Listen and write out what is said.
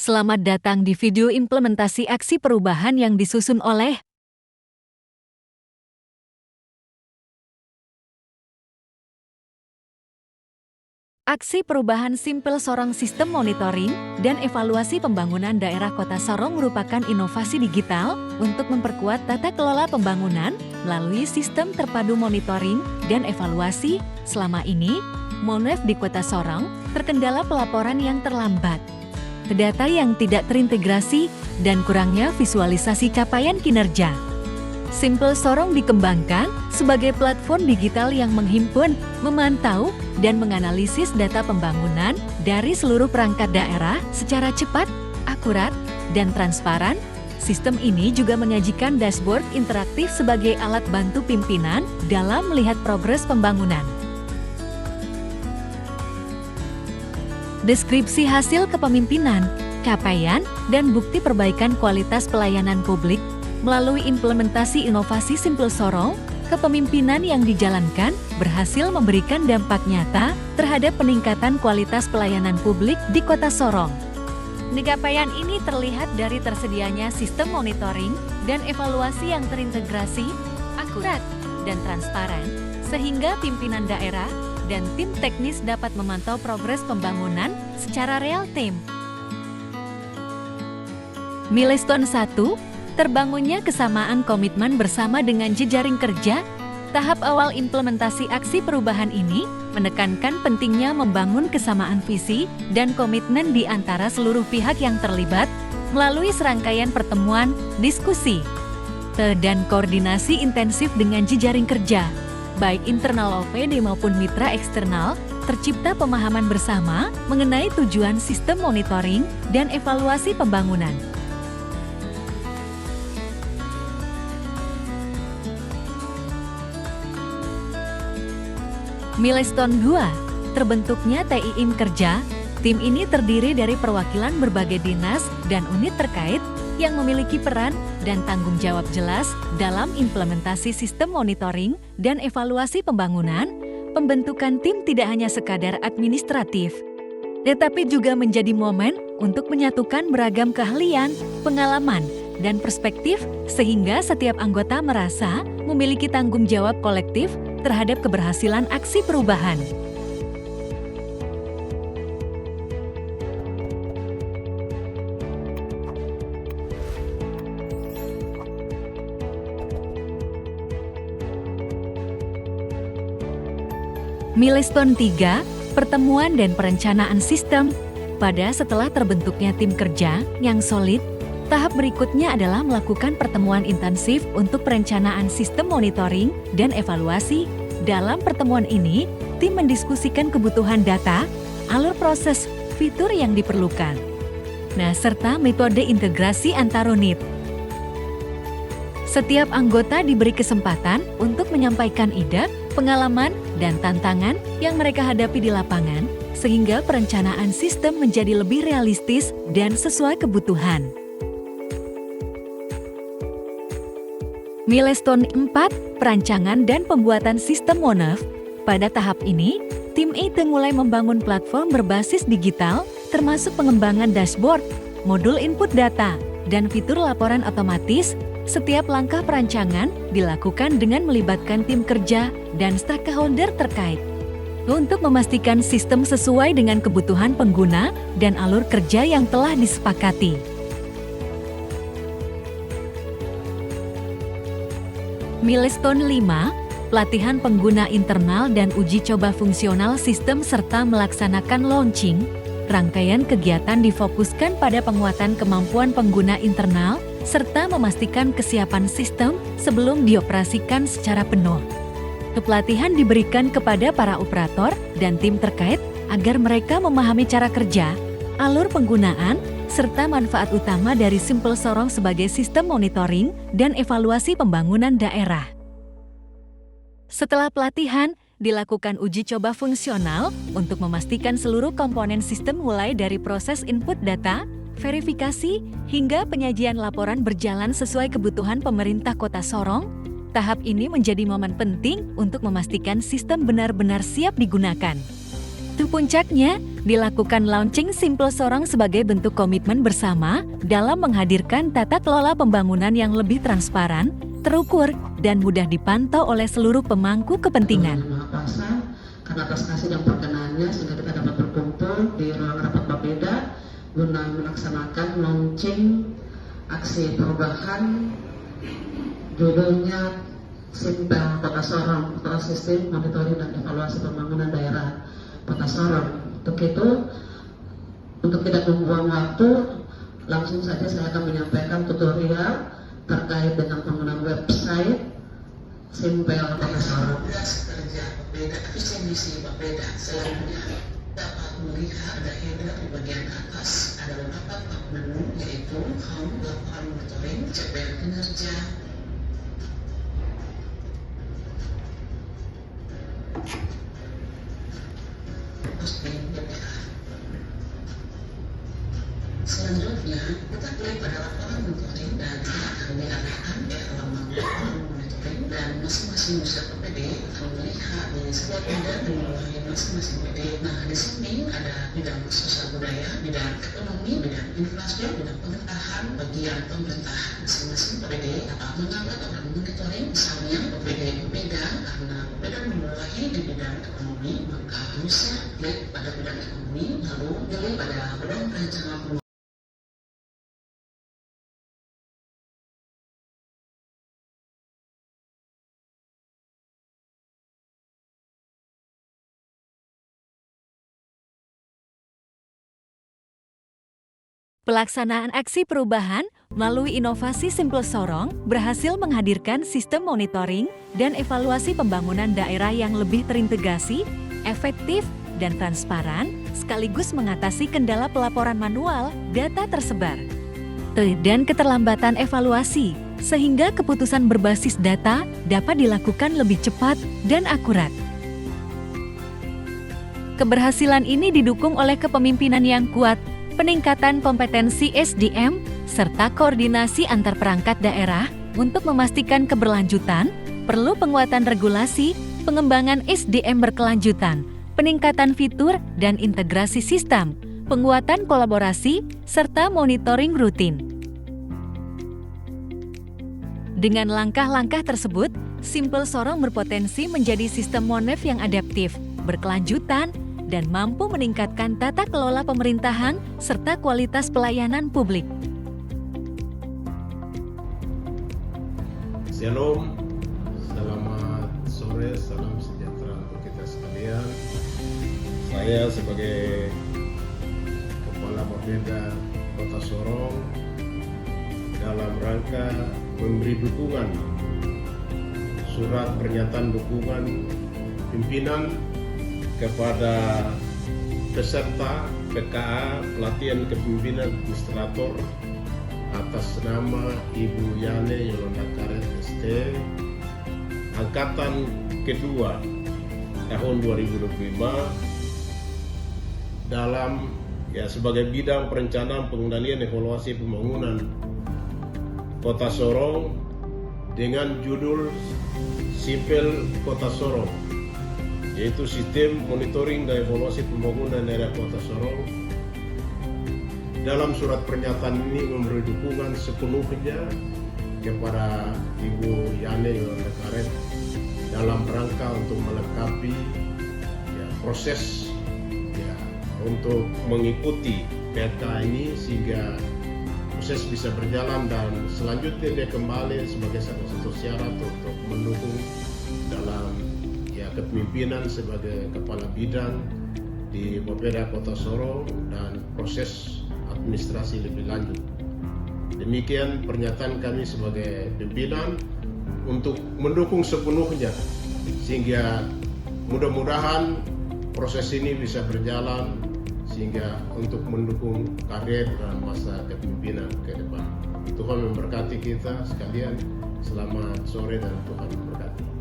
Selamat datang di video implementasi aksi perubahan yang disusun oleh Aksi Perubahan Simple Sorong. Sistem monitoring dan evaluasi pembangunan daerah Kota Sorong merupakan inovasi digital untuk memperkuat tata kelola pembangunan melalui sistem terpadu monitoring dan evaluasi. Selama ini, Monef di Kota Sorong terkendala pelaporan yang terlambat, data yang tidak terintegrasi, dan kurangnya visualisasi capaian kinerja. Simple Sorong dikembangkan sebagai platform digital yang menghimpun, memantau, dan menganalisis data pembangunan dari seluruh perangkat daerah secara cepat, akurat, dan transparan. Sistem ini juga menyajikan dashboard interaktif sebagai alat bantu pimpinan dalam melihat progres pembangunan. Deskripsi hasil kepemimpinan, capaian, dan bukti perbaikan kualitas pelayanan publik. Melalui implementasi inovasi Simple Sorong, kepemimpinan yang dijalankan berhasil memberikan dampak nyata terhadap peningkatan kualitas pelayanan publik di Kota Sorong. Capaian ini terlihat dari tersedianya sistem monitoring dan evaluasi yang terintegrasi, akurat, dan transparan, sehingga pimpinan daerah dan tim teknis dapat memantau progres pembangunan secara real-time. Milestone 1. Terbangunnya kesamaan komitmen bersama dengan jejaring kerja. Tahap awal implementasi aksi perubahan ini menekankan pentingnya membangun kesamaan visi dan komitmen di antara seluruh pihak yang terlibat melalui serangkaian pertemuan, diskusi, dan koordinasi intensif dengan jejaring kerja, baik internal OPD maupun mitra eksternal. Tercipta pemahaman bersama mengenai tujuan sistem monitoring dan evaluasi pembangunan. Milestone 2. Terbentuknya TIM Kerja. Tim ini terdiri dari perwakilan berbagai dinas dan unit terkait yang memiliki peran dan tanggung jawab jelas dalam implementasi sistem monitoring dan evaluasi pembangunan. Pembentukan tim tidak hanya sekadar administratif, tetapi juga menjadi momen untuk menyatukan beragam keahlian, pengalaman, dan perspektif sehingga setiap anggota merasa memiliki tanggung jawab kolektif terhadap keberhasilan aksi perubahan. Milestone 3. Pertemuan dan perencanaan sistem. Setelah terbentuknya tim kerja yang solid, tahap berikutnya adalah melakukan pertemuan intensif untuk perencanaan sistem monitoring dan evaluasi. Dalam pertemuan ini, tim mendiskusikan kebutuhan data, alur proses, fitur yang diperlukan, serta metode integrasi antar unit. Setiap anggota diberi kesempatan untuk menyampaikan ide, pengalaman, dan tantangan yang mereka hadapi di lapangan, sehingga perencanaan sistem menjadi lebih realistis dan sesuai kebutuhan. Milestone 4. Perancangan dan pembuatan sistem Monef. Pada tahap ini, tim IT mulai membangun platform berbasis digital, termasuk pengembangan dashboard, modul input data, dan fitur laporan otomatis. Setiap langkah perancangan dilakukan dengan melibatkan tim kerja dan stakeholder terkait untuk memastikan sistem sesuai dengan kebutuhan pengguna dan alur kerja yang telah disepakati. Milestone 5. Pelatihan pengguna internal dan uji coba fungsional sistem serta melaksanakan launching. Rangkaian kegiatan difokuskan pada penguatan kemampuan pengguna internal serta memastikan kesiapan sistem sebelum dioperasikan secara penuh. Pelatihan diberikan kepada para operator dan tim terkait agar mereka memahami cara kerja, alur penggunaan, serta manfaat utama dari Simple Sorong sebagai sistem monitoring dan evaluasi pembangunan daerah. Setelah pelatihan, dilakukan uji coba fungsional untuk memastikan seluruh komponen sistem mulai dari proses input data, verifikasi, hingga penyajian laporan berjalan sesuai kebutuhan pemerintah Kota Sorong. Tahap ini menjadi momen penting untuk memastikan sistem benar-benar siap digunakan. Puncaknya, Dilakukan launching Simple Sorong sebagai bentuk komitmen bersama dalam menghadirkan tata kelola pembangunan yang lebih transparan, terukur, dan mudah dipantau oleh seluruh pemangku kepentingan. Karena atas kasih dan perkenannya sehingga kita dapat berkumpul di ruang rapat Bapeda guna melaksanakan launching aksi perubahan judulnya Simple Kota Sorong atau Sistem Monitoring dan Evaluasi Pembangunan Daerah Kota Sorong. Untuk itu, untuk tidak membuang waktu, langsung saja saya akan menyampaikan tutorial terkait dengan penggunaan website Simple Kota Sorong. Kerja berbeda, visi misi berbeda. Selanjutnya dapat melihat ada header di bagian atas, ada beberapa menu yaitu home, laporan monitoring, capaian kinerja, posting BPA. Selanjutnya kita klik pada laporan monitoring dan kita akan diarahkan ke halaman laporan monitoring dan masing-masing user PPD akan melihat di setiap bidang dan melalui masing-masing PD. Nah, di sini ada bidang sosial budaya, bidang ekonomi, bidang infrastruktur, bidang pemerintahan, bagian pemerintahan. Masing-masing PPD dapat mengangkat atau monitoring, misalnya PPD berbeda karena berbeda memulai di bidang ekonomi, maka user klik pada bidang ekonomi lalu pilih pada bidang perencanaan. Pelaksanaan aksi perubahan melalui inovasi Simple Sorong berhasil menghadirkan sistem monitoring dan evaluasi pembangunan daerah yang lebih terintegrasi, efektif, dan transparan, sekaligus mengatasi kendala pelaporan manual data tersebar dan keterlambatan evaluasi, sehingga keputusan berbasis data dapat dilakukan lebih cepat dan akurat. Keberhasilan ini didukung oleh kepemimpinan yang kuat, peningkatan kompetensi SDM, serta koordinasi antar perangkat daerah untuk memastikan keberlanjutan, perlu penguatan regulasi, pengembangan SDM berkelanjutan, peningkatan fitur dan integrasi sistem, penguatan kolaborasi, serta monitoring rutin. Dengan langkah-langkah tersebut, Simple Sorong berpotensi menjadi sistem Monef yang adaptif, berkelanjutan, dan mampu meningkatkan tata kelola pemerintahan serta kualitas pelayanan publik. Shalom, selamat sore, salam sejahtera untuk kita sekalian. Saya sebagai Kepala Bapeda Kota Sorong dalam rangka memberi dukungan surat pernyataan dukungan pimpinan kepada peserta PKA pelatihan kepemimpinan administrator atas nama Ibu Yane Yolanda Karet ST angkatan kedua tahun 2025 dalam sebagai bidang perencanaan pengendalian evaluasi pembangunan Kota Sorong dengan judul Simple Kota Sorong, yaitu sistem monitoring dan evaluasi pembangunan daerah Kota Sorong. Dalam surat pernyataan ini memberi dukungan sepenuhnya kepada Ibu Yane Yolanda Karet dalam rangka untuk melengkapi proses untuk mengikuti PK ini sehingga proses bisa berjalan dan selanjutnya dia kembali sebagai salah satu syarat untuk mendukung dalam kepemimpinan sebagai kepala bidang di Bapeda Kota Sorong dan proses administrasi lebih lanjut. Demikian pernyataan kami sebagai pimpinan untuk mendukung sepenuhnya sehingga mudah-mudahan proses ini bisa berjalan sehingga untuk mendukung karir dan masa kepemimpinan ke depan. Tuhan memberkati kita sekalian. Selamat sore dan Tuhan memberkati.